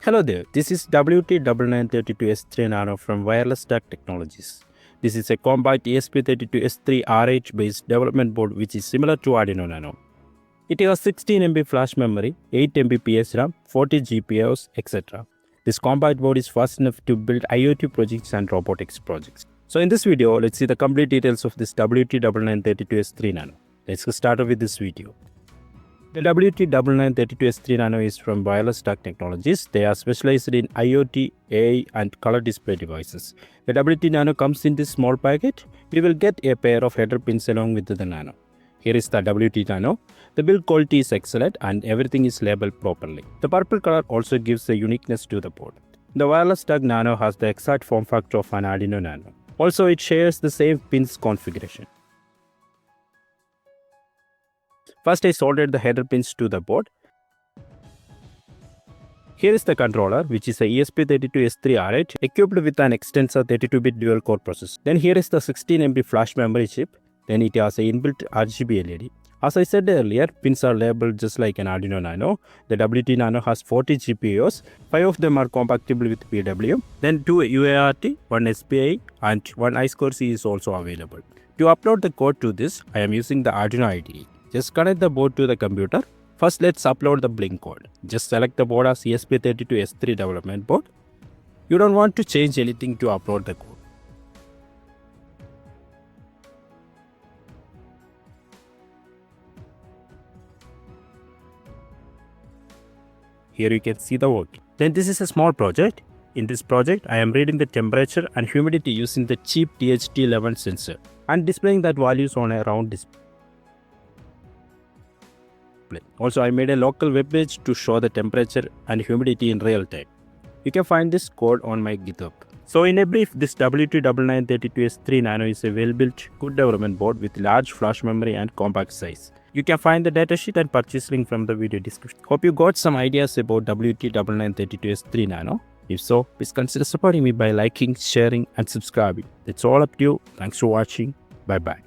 Hello there, this is WT9932S3 Nano from Wireless Duck Technologies. This is a compact ESP32S3 R8 based development board which is similar to Arduino Nano. It has 16 MB flash memory, 8 MB PSRAM, 40 GPIOs, etc. This compact board is fast enough to build IoT projects and robotics projects. So in this video, let's see the complete details of this WT9932S3 Nano. Let's get started with this video. The WT9932S3 Nano is from Wireless Duck Technologies. They are specialized in IoT, AI and color display devices. The WT Nano comes in this small packet. We will get a pair of header pins along with the Nano. Here is the WT Nano. The build quality is excellent and everything is labeled properly. The purple color also gives a uniqueness to the board. The Wireless Duck Nano has the exact form factor of an Arduino Nano. Also, it shares the same pins configuration. First, I soldered the header pins to the board. Here is the controller, which is a ESP32S3 R8 equipped with an extensor 32-bit dual-core processor. Then here is the 16 MB flash memory chip. Then it has a inbuilt RGB LED. As I said earlier, pins are labeled just like an Arduino Nano. The WT Nano has 40 GPIOs. 5 of them are compatible with PWM. Then 2 UART, 1 SPI and 1 I2C is also available. To upload the code to this, I am using the Arduino IDE. Just connect the board to the computer. First, let's upload the Blink code. Just select the board as ESP32S3 development board. You don't want to change anything to upload the code. Here you can see the work. Then this is a small project. In this project, I am reading the temperature and humidity using the cheap DHT11 sensor and displaying that values on a round display. Also, I made a local web page to show the temperature and humidity in real time. You can find this code on my GitHub. So in a brief, this WT9932S3 Nano is a well-built, good development board with large flash memory and compact size. You can find the datasheet and purchase link from the video description. Hope you got some ideas about WT9932S3 Nano. If so, please consider supporting me by liking, sharing and subscribing. That's all up to you. Thanks for watching. Bye bye.